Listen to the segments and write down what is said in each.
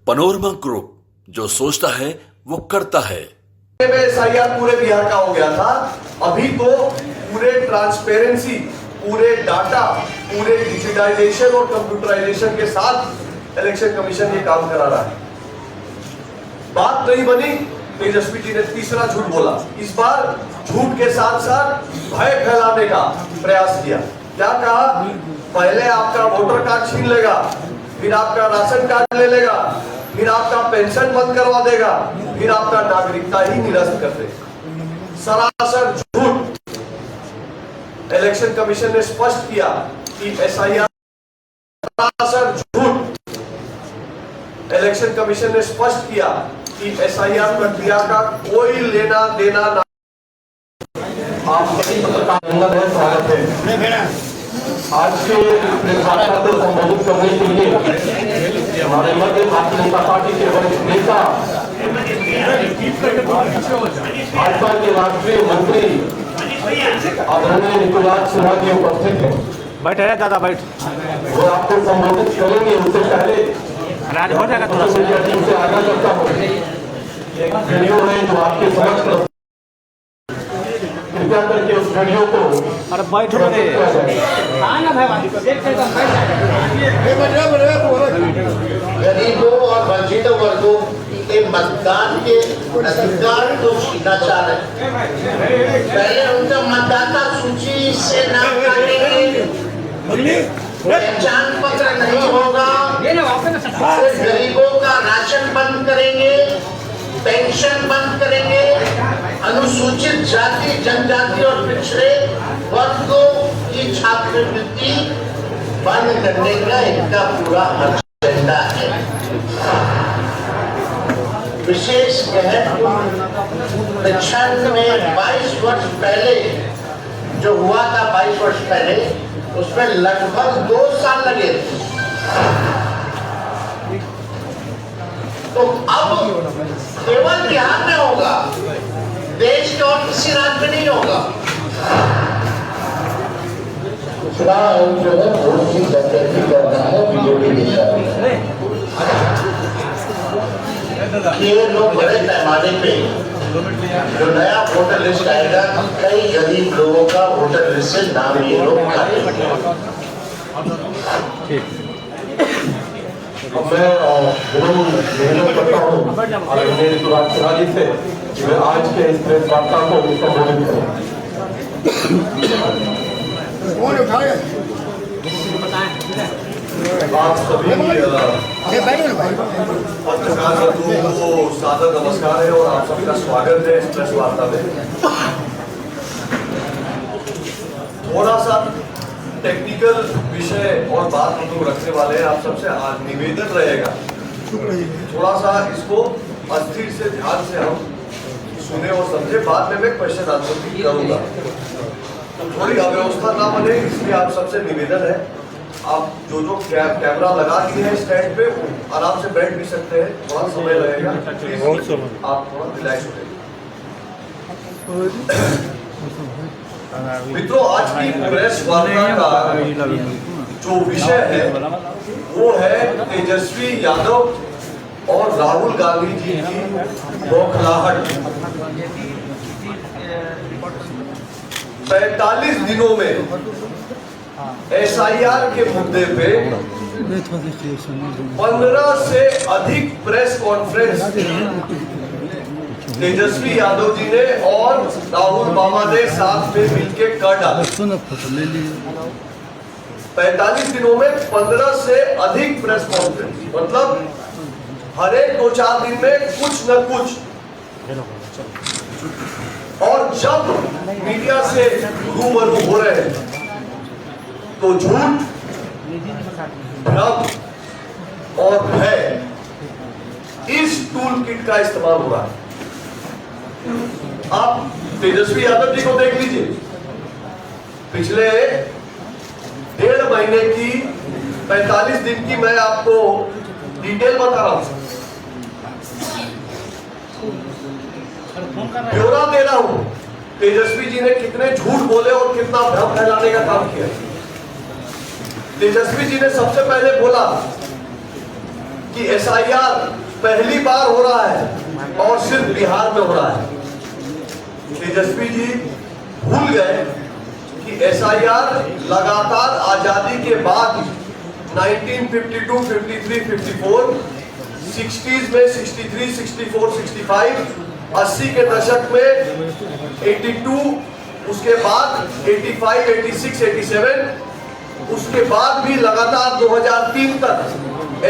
Panorama group, जो सोचता है वो करता है। SIR पूरे बिहार का हो गया था। अभी तो पूरे ट्रांसपेरेंसी, पूरे डाटा, पूरे डिजिटाइजेशन और कंप्यूटराइजेशन के साथ इलेक्शन कमीशन ये काम करा रहा है। बात नहीं बनी, तेजस्वी जी ने तीसरा झूठ बोला। इस बार झूठ के साथ साथ भय फैलाने का प्रयास किया। क्या कहा? पहले आपका वोटर कार्ड छीन लेगा, फिर आपका राशन कार्ड ले लेगा, फिर आपका पेंशन बंद करवा देगा, फिर आपका नागरिकता ही निरस्त कर देगा। सरासर झूठ। इलेक्शन कमीशन ने स्पष्ट किया कि SIR सरासर झूठ। इलेक्शन कमीशन ने स्पष्ट किया कि SIR प्रक्रिया का कोई लेना देना ना। आप सभी पत्रकार स्वागत है। आज के वार्ता को संबोधित करने के लिए हमारे मध्य भारतीय जनता पार्टी के वरिष्ठ नेता, भाजपा के राष्ट्रीय मंत्री आदरणीय निकुलाज सिन्हा जी उपस्थित हैं। बैठे दादा बैठ। वो आपको संबोधित करेंगे। उससे पहले राज हो जाएगा थोड़ा मीडिया टीम से आगाह करता हूँ, एक वीडियो है जो आपके समक्ष, कृपया करके उस वीडियो को अरे बैठो रे गरीबों और वंचितों वर्गों के मतदान के अधिकार को छीनना चाह रहे हैं। पहले उनका मतदाता सूची से नाम काटेंगे, पहचान पत्र नहीं होगा, फिर गरीबों का राशन बंद करेंगे, पेंशन बंद करेंगे, अनुसूचित जाति, जनजाति और पिछड़े वर्गों की छात्रवृत्ति बंद करने का इनका पूरा एजेंडा है। विशेष गहन शिक्षण में 22 वर्ष पहले जो हुआ था, 22 वर्ष पहले, उसमें लगभग 2 साल लगे थे। तो अब केवल बिहार में होगा, देश के और किसी राज्य में नहीं होगा। चुनाव जो है वोट की जनगणना करना है, बीजेपी के ये लोग बड़े पैमाने पे जो नया वोटर लिस्ट आएगा, कई गरीब लोगों का वोटर लिस्ट से नाम ये लोग काटेंगे। मैं निवेदन करता हूँ आदरणीय निकुलाज सिन्हा जी से कि वे आज के इस प्रेस वार्ता को संबोधित करें। आप सभी पत्रकार बंधुओं को सादर नमस्कार है और आप सबका स्वागत है इस प्रेस वार्ता में। थोड़ा सा टेक्निकल विषय और बात हम लोग रखने वाले हैं। आप सबसे आज निवेदन रहेगा, थोड़ा सा इसको अस्थिर से ध्यान से हम सुने और समझे। बाद में मैं क्वेश्चन आंसर भी करूंगा, थोड़ी अव्यवस्था ना बने, इसलिए आप सबसे निवेदन है, आप जो कैमरा लगा दिए हैं स्टैंड पे, आराम से बैठ भी सकते हैं। थोड़ा समय लगेगा, आप थोड़ा रिलैक्स हो जाइए। मित्रों, आज की प्रेस वार्ता का जो विषय है वो है तेजस्वी यादव और राहुल गांधी जी की बौखलाहट। 45 दिनों में SIR के मुद्दे पे 15 से अधिक प्रेस कॉन्फ्रेंस तेजस्वी यादव जी ने और राहुल बाबा ने साथ में मिलकर कर डाले। 45 दिनों में 15 से अधिक प्रेस कॉन्फ्रेंस, मतलब हर एक 2-4 दिन में कुछ न कुछ। और जब मीडिया से रूबरू हो रहे हैं तो झूठ, भ्रम और भय, इस टूल किट का इस्तेमाल हो रहा है। आप तेजस्वी यादव जी को देख लीजिए, पिछले 1.5 महीने की 45 दिन की मैं आपको डिटेल बता रहा हूं, ब्यौरा दे रहा हूं। तेजस्वी जी ने कितने झूठ बोले और कितना भ्रम फैलाने का काम किया। तेजस्वी जी ने सबसे पहले बोला कि SIR पहली बार हो रहा है और सिर्फ बिहार में हो रहा है। तेजस्वी जी भूल गए कि SIR लगातार आजादी के बाद 1952, 53, 54, 60s में 63, 64, 65, 80 के दशक में 82, उसके बाद 85, 86, 87, उसके बाद भी लगातार 2003 तक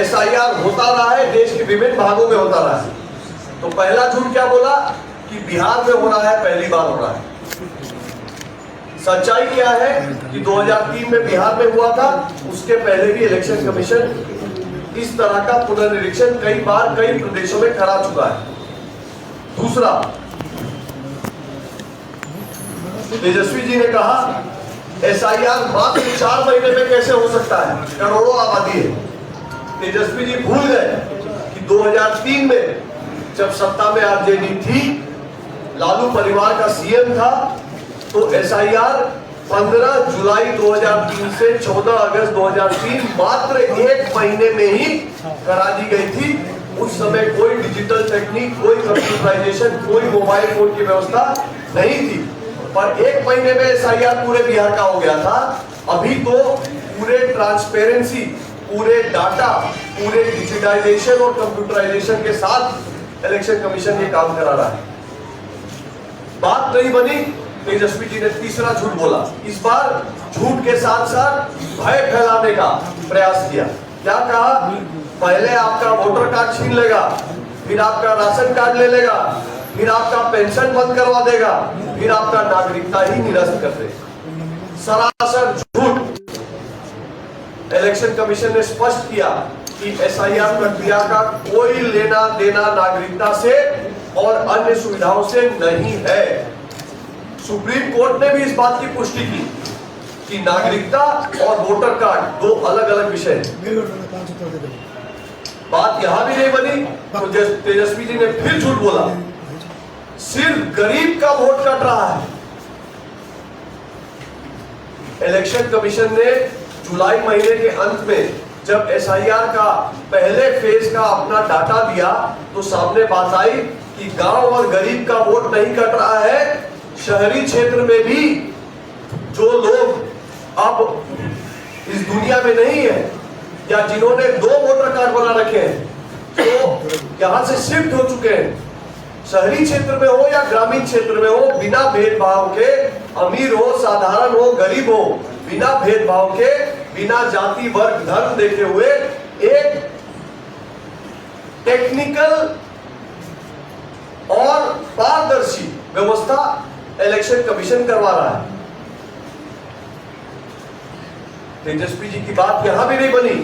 SIR होता रहा है, देश के विभिन्न भागों में होता रहा है। तो पहला झूठ क्या बोला कि बिहार में हो रहा है, पहली बार हो रहा है। सच्चाई क्या है कि 2003 में बिहार में हुआ था, उसके पहले भी इलेक्शन कमीशन इस तरह का पुनर्निरीक्षण कई बार कई प्रदेशों में करा चुका है। दूसरा, तेजस्वी जी ने कहा SIR मात्र 4 महीने में कैसे हो सकता है, करोड़ों आबादी है। तेजस्वी जी भूल गए कि 2003 में जब सत्ता में आरजेडी थी, लालू परिवार का सीएम था, तो SIR 15 जुलाई 2003 से 14 अगस्त 2003 मात्र 1 महीने में ही करा दी गई थी। उस समय कोई डिजिटल टेक्निक, कोई कंप्यूटराइजेशन, कोई मोबाइल फोन की व्यवस्था नहीं थी, पर 1 महीने में SIR पूरे बिहार का हो गया था। अभी तो पूरे ट्रांसपेरेंसी, पूरे डाटा, पूरे डिजिटाइजेशन और कंप्यूटराइजेशन के साथ इलेक्शन कमीशन ये काम करा रहा है। बात नहीं बनी, तेजस्वी जी ने तीसरा झूठ बोला। इस बार झूठ के साथ साथ भय फैलाने का प्रयास किया। क्या कहा? पहले आपका वोटर कार्ड छीन लेगा, फिर आपका राशन कार्ड ले लेगा, फिर आपका पेंशन बंद करवा देगा, फिर आपका नागरिकता ही निरस्त कर देगा। सरासर झूठ। इलेक्शन कमीशन ने स्पष्ट किया कि SIR प्रक्रिया का कोई लेना देना नागरिकता से और अन्य सुविधाओं से नहीं है। सुप्रीम कोर्ट ने भी इस बात की पुष्टि की कि नागरिकता और वोटर कार्ड 2 अलग अलग विषय हैं। बात यहां भी नहीं बनी तो तेजस्वी जी ने फिर झूठ बोला। सिर्फ गरीब का वोट कट रहा है। इलेक्शन कमीशन ने जुलाई महीने के अंत में जब SIR का पहले फेज का अपना डाटा दिया तो सामने बात आई कि गांव और गरीब का वोट नहीं कट रहा है। शहरी क्षेत्र में भी जो लोग अब इस दुनिया में नहीं है या जिन्होंने 2 वोटर कार्ड बना रखे हैं, तो यहां से शिफ्ट हो चुके हैं, शहरी क्षेत्र में हो या ग्रामीण क्षेत्र में हो, बिना भेदभाव के, अमीर हो, साधारण हो, गरीब हो, बिना भेदभाव के, बिना जाति वर्ग धर्म देखे हुए एक टेक्निकल और पारदर्शी व्यवस्था इलेक्शन कमीशन करवा रहा है। तेजस्वी जी की बात यहां भी नहीं बनी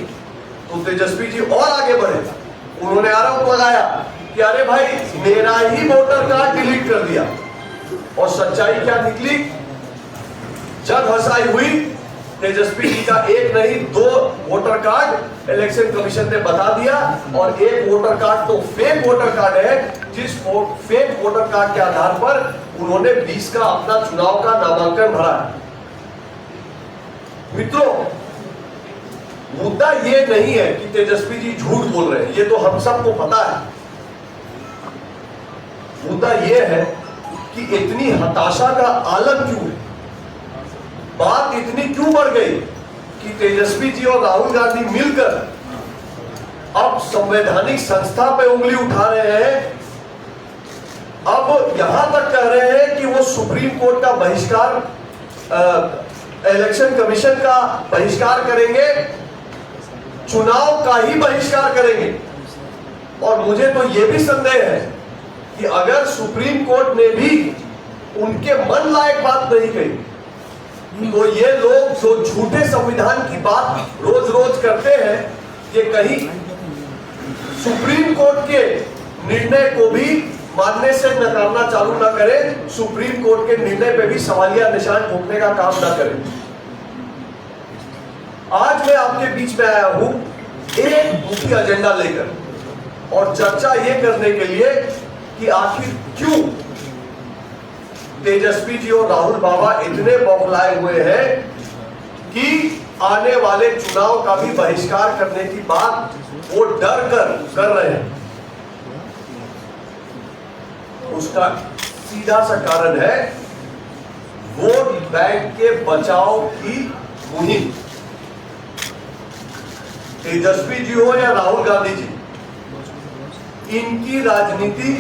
तो तेजस्वी जी और आगे बढ़े। उन्होंने आरोप लगाया कि अरे भाई मेरा ही वोटर कार्ड डिलीट कर दिया, और सच्चाई क्या निकली? जग हंसाई हुई। तेजस्वी जी का 1 नहीं 2 वोटर कार्ड इलेक्शन कमीशन ने बता दिया, और एक वोटर कार्ड तो फेक वोटर कार्ड है, जिस फेक वोटर कार्ड के आधार पर उन्होंने 20 का अपना चुनाव का नामांकन भरा है। मित्रों, मुद्दा ये नहीं है कि तेजस्वी जी झूठ बोल रहे हैं, ये तो हम सबको पता है। मुद्दा ये है कि इतनी हताशा का आलम क्यों है, बात इतनी क्यों बढ़ गई कि तेजस्वी जी और राहुल गांधी मिलकर अब संवैधानिक संस्था पे उंगली उठा रहे हैं। अब यहां तक कह रहे हैं कि वो सुप्रीम कोर्ट का बहिष्कार, इलेक्शन कमीशन का बहिष्कार करेंगे, चुनाव का ही बहिष्कार करेंगे। और मुझे तो यह भी संदेह है कि अगर सुप्रीम कोर्ट ने भी उनके मन लायक बात नहीं कही तो ये लोग जो झूठे संविधान की बात रोज रोज करते हैं, ये कहीं सुप्रीम कोर्ट के निर्णय को भी मानने से नकारना चालू ना करें, सुप्रीम कोर्ट के निर्णय पे भी सवालिया निशान ठोकने का काम ना करें। आज मैं आपके बीच में आया हूं एक मुख्य एजेंडा लेकर, और चर्चा ये करने के लिए कि आखिर क्यों तेजस्वी जी और राहुल बाबा इतने बौखलाए हुए हैं कि आने वाले चुनाव का भी बहिष्कार करने की बात वो डर कर रहे हैं। उसका सीधा सा कारण है वोट बैंक के बचाव की मुहिम। तेजस्वी जी हो या राहुल गांधी जी, इनकी राजनीति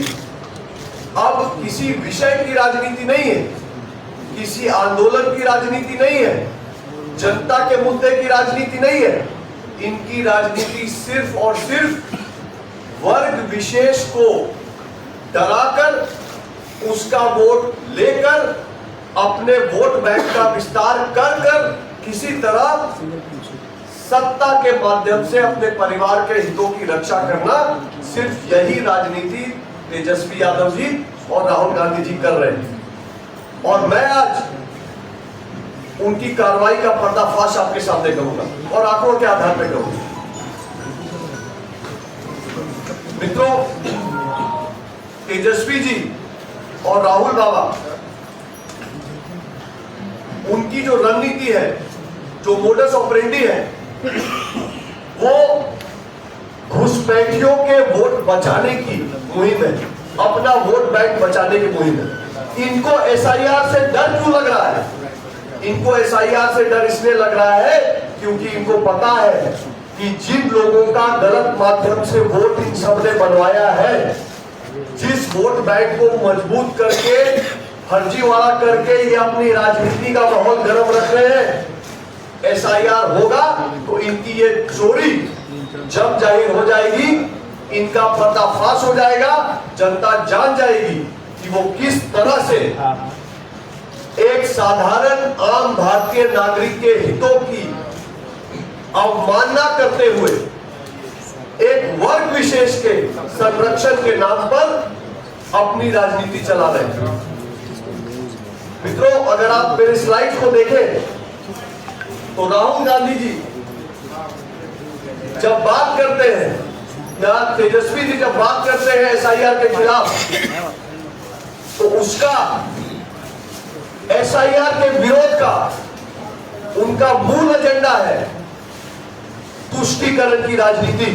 अब किसी विषय की राजनीति नहीं है, किसी आंदोलन की राजनीति नहीं है, जनता के मुद्दे की राजनीति नहीं है। इनकी राजनीति सिर्फ और सिर्फ वर्ग विशेष को डराकर उसका वोट लेकर अपने वोट बैंक का विस्तार कर किसी तरह सत्ता के माध्यम से अपने परिवार के हितों की रक्षा करना, सिर्फ यही राजनीति तेजस्वी यादव जी और राहुल गांधी जी कर रहे हैं। और मैं आज उनकी कार्रवाई का पर्दाफाश आपके सामने करूंगा और आंकड़ों के आधार पर करूंगा। मित्रों, तेजस्वी जी और राहुल बाबा, उनकी जो रणनीति है, जो मोडस ऑपरेंडी है, वो घुसपैठियों के वोट बचाने की मुहिम है, अपना वोट बैंक बचाने की मुहिम है। इनको एसआईआर से डर क्यों लग रहा है? इनको एसआईआर से डर इसलिए लग रहा है क्योंकि इनको पता है कि जिन लोगों का गलत माध्यम से वोट इन सबने बनवाया है, जिस वोट बैंक को मजबूत करके फर्जीवाड़ा करके ये अपनी राजनीति का माहौल गर्म रख रहे हैं, एसआईआर होगा तो इनकी ये चोरी जब जाहिर हो जाएगी, इनका पर्दाफाश हो जाएगा, जनता जान जाएगी कि वो किस तरह से एक साधारण आम भारतीय नागरिक के हितों की अवमानना करते हुए एक वर्ग विशेष के संरक्षण के नाम पर अपनी राजनीति चला रहे हैं। मित्रों, अगर आप मेरे स्लाइड को देखें तो राहुल गांधी जी जब बात करते हैं या तेजस्वी जी जब बात करते हैं एसआईआर के खिलाफ, तो उसका एसआईआर के विरोध का उनका मूल एजेंडा है तुष्टीकरण की राजनीति।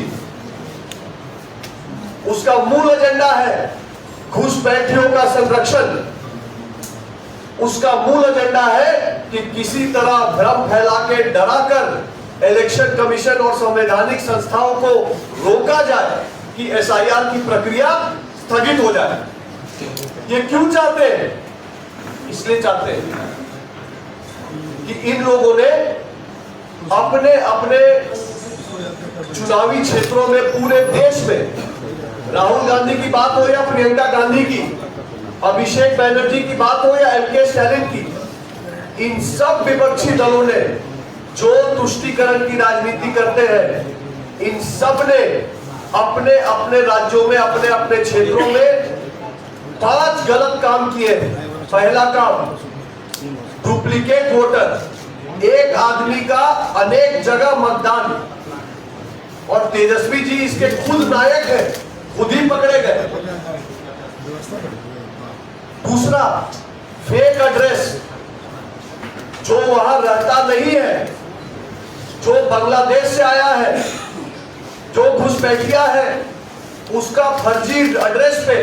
उसका मूल एजेंडा है घुसपैठियों का संरक्षण। उसका मूल एजेंडा है कि किसी तरह भ्रम फैला के डराकर इलेक्शन कमीशन और संवैधानिक संस्थाओं को रोका जाए कि एसआईआर की प्रक्रिया स्थगित हो जाए। ये क्यों चाहते हैं? इसलिए चाहते हैं कि इन लोगों ने अपने अपने चुनावी क्षेत्रों में पूरे देश में, राहुल गांधी की बात हो या प्रियंका गांधी की, अभिषेक बैनर्जी की बात हो या एमके स्टैलिन की, इन सब विपक्षी दलों ने जो तुष्टीकरण की राजनीति करते हैं, इन सब ने अपने अपने राज्यों में, अपने अपने क्षेत्रों में 5 गलत काम किए। पहला काम, डुप्लीकेट वोटर, एक आदमी का अनेक जगह मतदान, और तेजस्वी जी इसके खुद नायक है, खुद ही पकड़े गए। दूसरा, फेक एड्रेस, जो वहां रहता नहीं है, जो बांग्लादेश से आया है, जो घुसपैठिया है, उसका फर्जी एड्रेस पे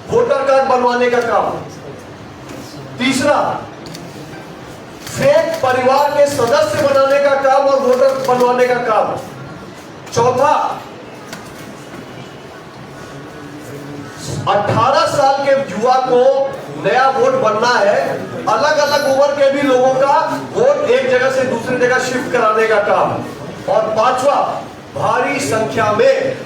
वोटर कार्ड बनवाने का काम। तीसरा, फेक परिवार के सदस्य बनाने का काम और वोटर बनवाने का काम। चौथा, 18 साल के युवा को नया वोट बनना है, अलग अलग उम्र के भी लोगों का वोट एक जगह से दूसरी जगह शिफ्ट कराने का काम। और पांचवा, भारी संख्या में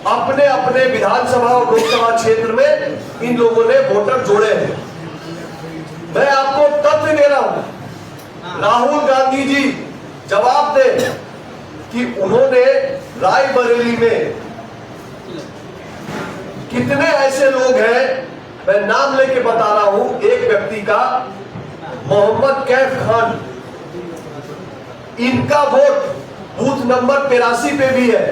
अपने अपने विधानसभा और लोकसभा क्षेत्र में इन लोगों ने वोटर जोड़े हैं। मैं आपको तथ्य दे रहा हूं, राहुल गांधी जी जवाब दें कि उन्होंने रायबरेली में कितने ऐसे लोग हैं, मैं नाम लेके बता रहा हूं, एक व्यक्ति का, मोहम्मद कैफ खान, इनका वोट बूथ नंबर 83 पे भी है,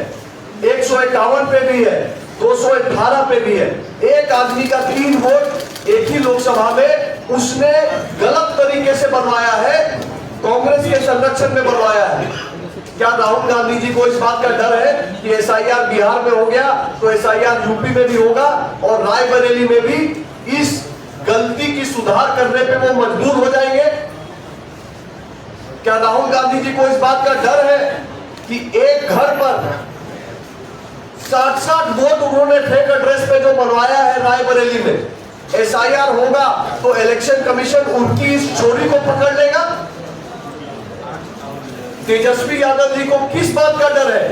151 पे भी है, 218 पे भी है। एक आदमी का 3 वोट एक ही लोकसभा में उसने गलत तरीके से बनवाया है, कांग्रेस के संरक्षण में बनवाया है। क्या राहुल गांधी जी को इस बात का डर है कि एसआईआर बिहार में हो गया तो एसआईआर यूपी में भी होगा और रायबरेली में भी इस गलती की सुधार करने पे वो मजबूर हो जाएंगे? क्या राहुल गांधी जी को इस बात का डर है कि एक घर पर 60 वोट उन्होंने फेक एड्रेस पे जो बनवाया है रायबरेली में, एसआईआर होगा तो इलेक्शन कमीशन उनकी इस चोरी को पकड़ लेगा? तेजस्वी यादव जी को किस बात का डर है?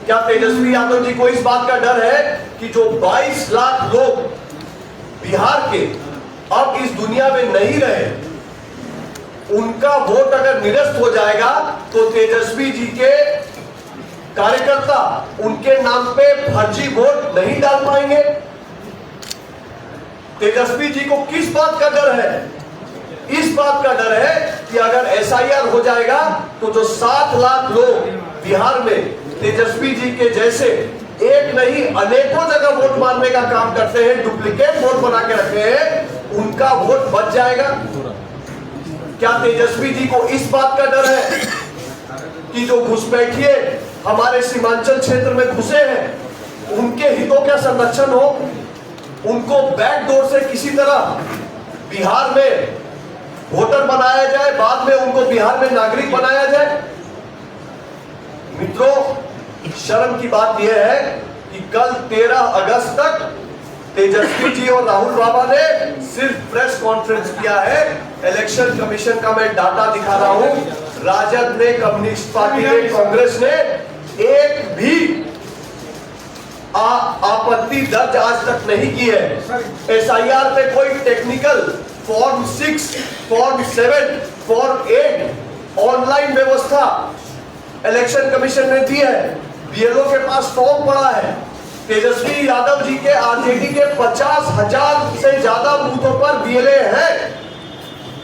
क्या तेजस्वी यादव जी को इस बात का डर है कि जो 22 लाख लोग बिहार के अब इस दुनिया में नहीं रहे, उनका वोट अगर निरस्त हो जाएगा तो तेजस्वी जी के कार्यकर्ता उनके नाम पे फर्जी वोट नहीं डाल पाएंगे? तेजस्वी जी को किस बात का डर है? इस बात का डर है कि अगर एसआईआर हो जाएगा तो जो 7 लाख लोग बिहार में तेजस्वी जी के जैसे एक नहीं अनेकों जगह वोट मारने का काम करते हैं, डुप्लीकेट वोट बना के रखे हैं, उनका वोट बच जाएगा? क्या तेजस्वी जी को इस बात का डर है कि जो घुसपैठिए हमारे सीमांचल क्षेत्र में घुसे हैं उनके हितों का संरक्षण हो, उनको बैकडोर से किसी तरह बिहार में वोटर बनाया जाए, बाद में उनको बिहार में नागरिक बनाया जाए? मित्रों, शर्म की बात यह है कि कल 13 अगस्त तक तेजस्वी जी और राहुल बाबा ने सिर्फ प्रेस कॉन्फ्रेंस किया है। इलेक्शन कमीशन का मैं डाटा दिखा रहा हूं, राजद ने, कम्युनिस्ट पार्टी ने, कांग्रेस ने एक भी आपत्ति दर्ज आज तक नहीं की है। एसआईआर पे कोई technical form 6, form 7, form 8 online व्यवस्था इलेक्शन कमीशन ने दी है। बीएलओ के पास फॉर्म पड़ा है। तेजस्वी यादव जी के आरजेडी के 50,000 से ज्यादा बूथों पर बीएलए हैं,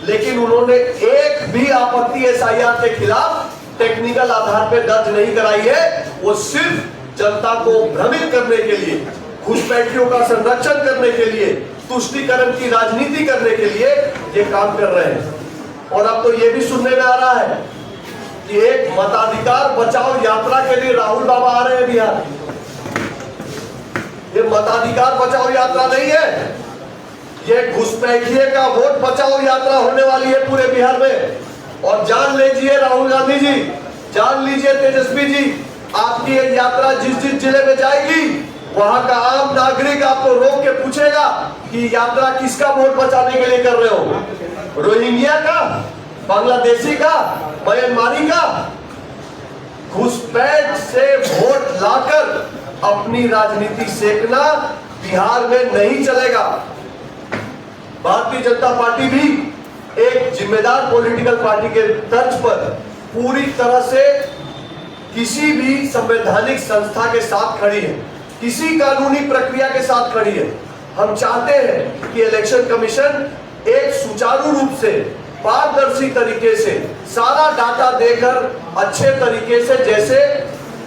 लेकिन उन्होंने एक भी आपत्ति एसआईआर के खिलाफ टेक्निकल आधार पर दर्ज नहीं कराई है। वो सिर्फ जनता को भ्रमित करने के लिए, घुसपैठियों का संरक्षण करने के लिए, तुष्टीकरण की राजनीति करने के लिए ये काम कर रहे हैं। और अब तो ये भी सुनने में आ रहा है कि एक मताधिकार बचाओ यात्रा के लिए राहुल बाबा आ रहे हैं बिहार। ये मताधिकार बचाओ यात्रा नहीं है, ये घुसपैठिए का वोट बचाओ यात्रा होने वाली है पूरे बिहार में। और जान लीजिए राहुल गांधी जी, जान लीजिए तेजस्वी जी, आपकी ये यात्रा जिस जिस जिले में जाएगी वहां का आम नागरिक आपको रोक के पूछेगा कि यात्रा किसका वोट बचाने के लिए कर रहे हो? रोहिंग्या का, बांग्लादेशी का, म्यांमारी का? घुसपैठ से वोट लाकर अपनी राजनीति सेकना बिहार में नहीं चलेगा। भारतीय जनता पार्टी भी एक जिम्मेदार पॉलिटिकल पार्टी के तर्ज पर पूरी तरह से किसी भी संवैधानिक संस्था के साथ खड़ी है, किसी कानूनी प्रक्रिया के साथ खड़ी है। हम चाहते हैं कि इलेक्शन कमीशन एक सुचारू रूप से, पारदर्शी तरीके से सारा डाटा देकर अच्छे तरीके से जैसे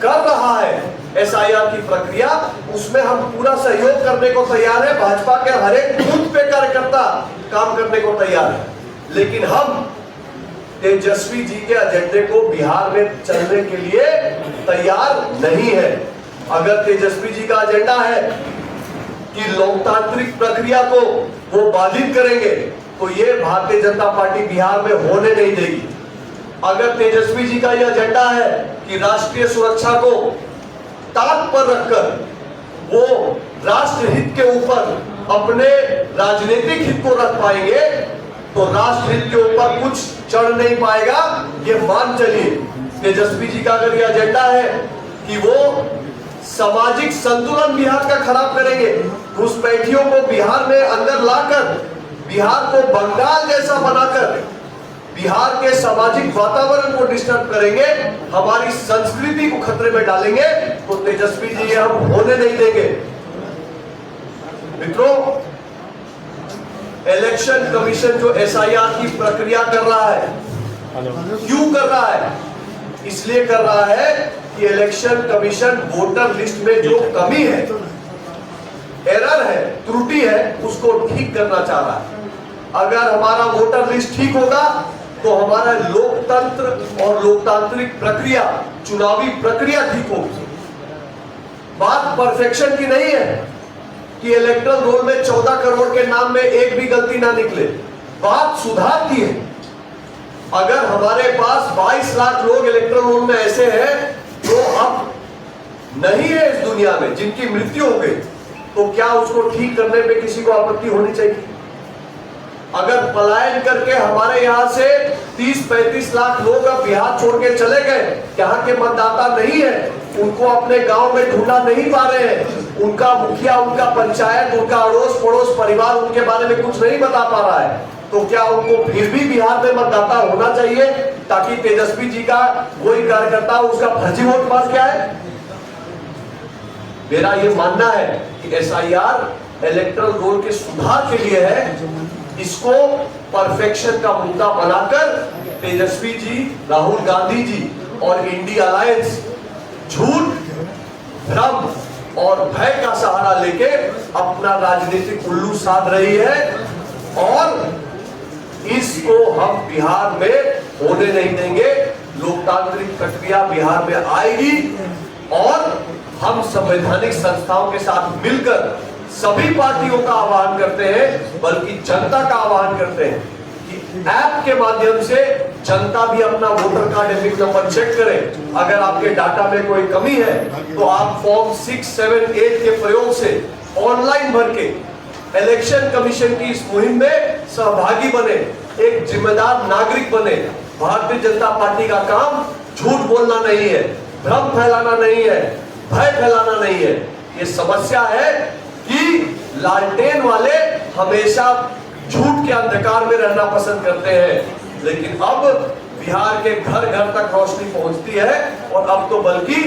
कर रहा है एसआईआर की प्रक्रिया, उसमें हम पूरा सहयोग करने को तैयार है। भाजपा के हर एक बूथ पे कार्यकर्ता काम करने को तैयार है, लेकिन हम तेजस्वी जी के एजेंडे को बिहार में चलने के लिए तैयार नहीं है। अगर तेजस्वी जी का एजेंडा है कि लोकतांत्रिक प्रक्रिया को वो बाधित करेंगे तो ये भारतीय जनता पार्टी बिहार में होने नहीं देगी। अगर तेजस्वी जी का यह एजेंडा है कि राष्ट्रीय सुरक्षा को ताक पर रखकर वो राष्ट्र हित के ऊपर अपने राजनीतिक हित को रख पाएंगे तो राष्ट्र हित के ऊपर कुछ चढ़ नहीं पाएगा, ये मान चलिए। तेजस्वी जी का अगर यह एजेंडा है कि वो सामाजिक संतुलन बिहार का खराब करेंगे, घुसपैठियों को बिहार में अंदर लाकर बिहार को बंगाल जैसा बनाकर बिहार के सामाजिक वातावरण को डिस्टर्ब करेंगे, हमारी संस्कृति को खतरे में डालेंगे, तो तेजस्वी जी ये हम होने नहीं देंगे। मित्रों, इलेक्शन कमीशन जो एसआईआर की प्रक्रिया कर रहा है, क्यों कर रहा है? इसलिए कर रहा है कि इलेक्शन कमीशन वोटर लिस्ट में जो कमी है, एरर है, त्रुटि है, उसको ठीक करना चाह रहा है। अगर हमारा वोटर लिस्ट ठीक होगा तो हमारा लोकतंत्र और लोकतांत्रिक प्रक्रिया, चुनावी प्रक्रिया ठीक होगी। बात परफेक्शन की नहीं है कि इलेक्टोरल रोल में 14 करोड़ के नाम में एक भी गलती ना निकले, बात सुधार की है। अगर हमारे पास 22 लाख लोग इलेक्टोरल रोल में ऐसे हैं जो अब नहीं है इस दुनिया में, जिनकी मृत्यु हो गई, तो क्या उसको ठीक करने पे किसी को आपत्ति होनी चाहिए? अगर पलायन करके हमारे यहां से 30-35 लाख लोग अब बिहार छोड़ के चले गए, यहाँ के मतदाता नहीं है, उनको अपने गांव में ढूंढा नहीं पा रहे हैं, उनका मुखिया, उनका पंचायत, उनका अड़ोस पड़ोस परिवार उनके बारे में कुछ नहीं बता पा रहा है, तो क्या उनको फिर भी बिहार में मतदाता होना चाहिए ताकि तेजस्वी जी का कोई कार्यकर्ता उसका फर्जी वोट मार के आए? मेरा ये मानना है कि SIR इलेक्टोरल रोल के सुधार के लिए है। इसको परफेक्शन का मुद्दा बनाकर तेजस्वी जी, राहुल गांधी जी और इंडिया अलायंस झूठ, भ्रम और भय का सहारा लेके अपना राजनीतिक उल्लू साध रही है और इसको हम बिहार में होने नहीं देंगे। लोकतांत्रिक प्रक्रिया बिहार में आएगी और हम संवैधानिक संस्थाओं के साथ मिलकर सभी पार्टियों का आह्वान करते हैं, बल्कि जनता का आह्वान करते हैं कि ऐप के माध्यम से जनता भी अपना voter card EPIC number check करे। अगर आपके डाटा में कोई कमी है तो आप फॉर्म 6, 7, 8 के प्रयोग से ऑनलाइन भर के इलेक्शन कमीशन की इस मुहिम में सहभागी बने, एक जिम्मेदार नागरिक बने। भारतीय जनता पार्टी का काम झूठ बोलना नहीं है, भ्रम फैलाना नहीं है, भय फैलाना नहीं है। ये समस्या है कि लालटेन वाले हमेशा झूठ के अंधकार में रहना पसंद करते हैं, लेकिन अब बिहार के घर घर तक रोशनी पहुंचती है और अब तो बल्कि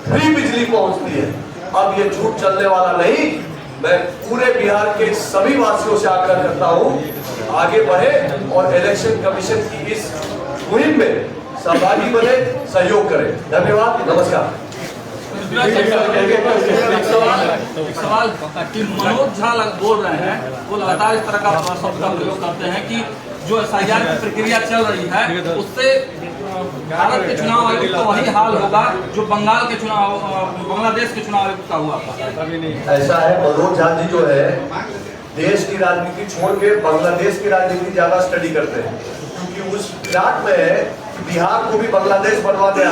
फ्री बिजली पहुंचती है। अब ये झूठ चलने वाला नहीं। मैं पूरे बिहार के सभी वासियों से आग्रह करता हूं, आगे बढ़े और इलेक्शन कमीशन की इस मुहिम में सहभागी बने, सहयोग करें। धन्यवाद, नमस्कार। सवाल कि मनोज झा बोल रहे हैं, वो लगातार इस तरह का शब्द का प्रयोग करते हैं कि जो SIR की प्रक्रिया चल रही है उससे भारत के चुनाव आयोग का वही हाल होगा जो बंगाल के चुनाव, बांग्लादेश के चुनाव आयोग का हुआ था। ऐसा है, मनोज झा जी जो है देश की राजनीति छोड़ के बांग्लादेश की राजनीति ज्यादा स्टडी करते हैं, क्योंकि उस फिराक में है कि बिहार को भी बांग्लादेश बनवा दिया।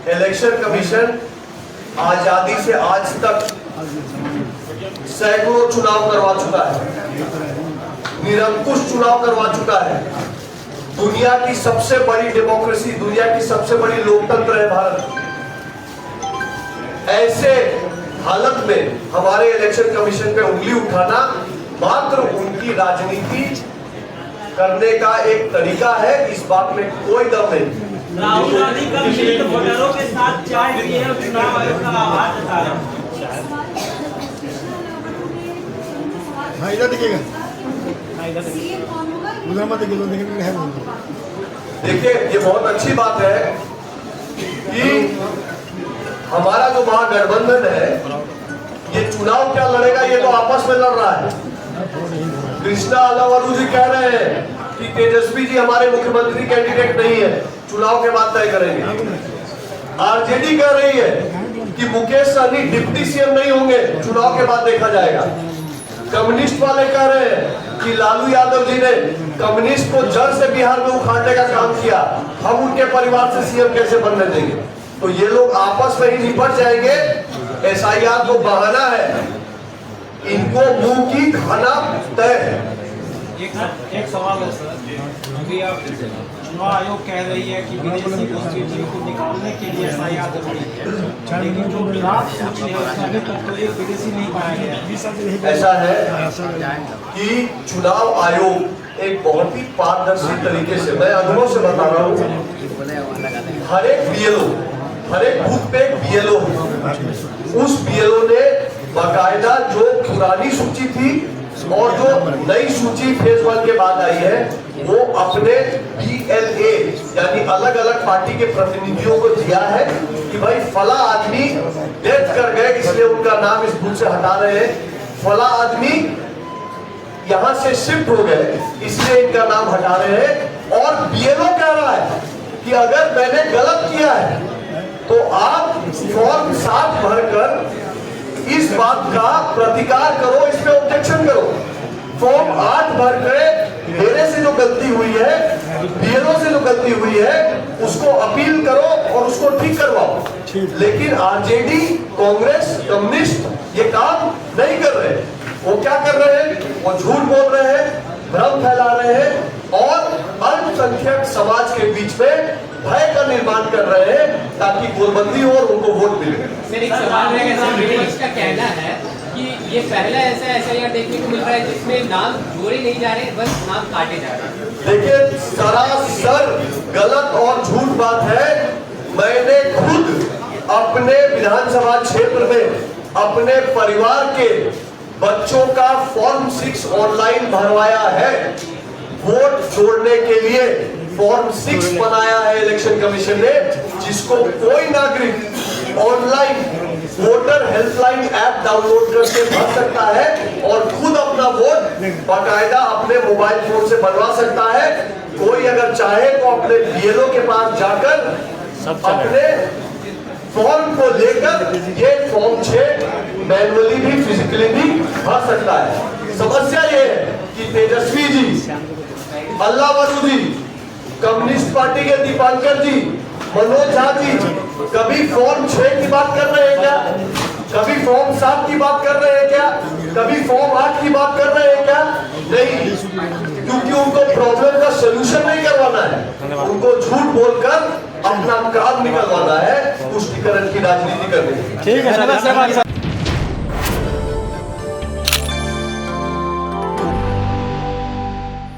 इलेक्शन कमीशन आजादी से आज तक सैकड़ों चुनाव करवा चुका है, निरंकुश चुनाव करवा चुका है। दुनिया की सबसे बड़ी डेमोक्रेसी, दुनिया की सबसे बड़ी लोकतंत्र है भारत। ऐसे हालत में हमारे इलेक्शन कमीशन पे उंगली उठाना मात्र उनकी राजनीति करने का एक तरीका है, इस बात में कोई दम नहीं। राहुल गांधी कल मिलित वोटरों के साथ चाय पिए और चुनाव आयोग का आभार जता रहे हैं। इधर दिखेगा, उधर मत दिखेगा। देखिए, ये बहुत अच्छी बात है कि हमारा जो महागठबंधन है ये चुनाव क्या लड़ेगा, ये तो आपस में लड़ रहा है। कृष्णा अलावरू जी कह रहे हैं कि तेजस्वी जी हमारे मुख्यमंत्री कैंडिडेट नहीं है, चुनाव के बाद तय करेंगे। आरजेडी कह रही है कि मुकेश सहनी डिप्टी सीएम नहीं होंगे, चुनाव के बाद देखा जाएगा। कम्युनिस्ट वाले कह रहे हैं कि लालू यादव जी ने कम्युनिस्ट को जड़ से बिहार में उखाड़ने का काम किया, हम उनके परिवार से सीएम कैसे बनने देंगे। तो ये लोग आपस में ही निपट जाएंगे। SIR तो बहाना है, इनको मुंह की खाना तय है। एक सवाल है सर, अभी आप चुनाव आयोग कह रही है कि विदेशी घुसपैठियों को निकालने के लिए SIR जरूरी है, लेकिन जो ड्राफ्ट सूची है उसमें अभी तक तो एक विदेशी नहीं पाया गया। ऐसा है कि चुनाव आयोग एक बहुत ही पारदर्शी तरीके से, मैं अनुभव से बता रहा हूँ, हर एक BLO, हर एक बूथ पे एक BLO है। उस BLO ने बाकायदा जो पुरानी सूची थी और जो नई सूची फेज 1 के बाद आई है, वो अपने BLA यानी अलग अलग पार्टी के प्रतिनिधियों को दिया है कि भाई फला आदमी डेथ कर गए, इसलिए उनका नाम इस बूथ से हटा रहे हैं। फला आदमी यहाँ से शिफ्ट हो गए, इसलिए इनका नाम हटा रहे हैं। और बीएलओ कह रहा है कि अगर मैंने गलत किया है तो आप फॉर्म 7 भरकर इस बात का प्रतिकार करो, इस पे ऑब्जेक्शन करो। फॉर्म 8 भर के मेरे से जो गलती हुई है, बीएलओ से जो गलती हुई है, उसको अपील करो और उसको ठीक करवाओ। लेकिन आरजेडी, कांग्रेस, कम्युनिस्ट ये काम नहीं कर रहे। वो क्या कर रहे हैं? वो झूठ बोल रहे हैं, भ्रम फैला रहे हैं और अल्पसंख्यक समाज के बीच में भय का निर्माण कर रहे हैं ताकि गोलबंदी हो और उनको वोट मिले। सर एक सवाल रहेगा, सर विपक्ष का कहना है कि ये पहला ऐसा एसआईआर देखने को मिल रहा है जिसमें नाम जोड़े नहीं जा रहे, बस नाम काटे जा रहे हैं। देखिए, सरासर गलत और झूठ बात है। मैंने खुद अपने विधानसभा क्षेत्र में अपने परिवार के बच्चों का फॉर्म 6 ऑनलाइन भरवाया है। वोट जोड़ने के लिए फॉर्म 6 बनाया है इलेक्शन कमीशन ने, जिसको कोई नागरिक online voter helpline app download करके भर सकता है और खुद अपना वोट बाकायदा अपने मोबाइल फोन से बनवा सकता है। कोई अगर चाहे तो अपने बीएलओ के पास जाकर अपने फॉर्म को लेकर ये फॉर्म 6 मैनुअली भी फिजिकली भी भर सकता है। समस्या ये है कि तेजस्वी जी, अल्लाह वरू जी, कम्युनिस्ट पार्टी के दीपांकर जी, मनोज झा जी कभी फॉर्म 6 की बात कर रहे हैं क्या? कभी फॉर्म 7 की बात कर रहे हैं क्या? कभी फॉर्म 8 की बात कर रहे हैं क्या? नहीं, क्योंकि उनको प्रॉब्लम का सलूशन नहीं करवाना है, उनको झूठ बोलकर अपना काम निकलवाना है, पुष्टिकरण की राजनीति करनी है। ठीक है।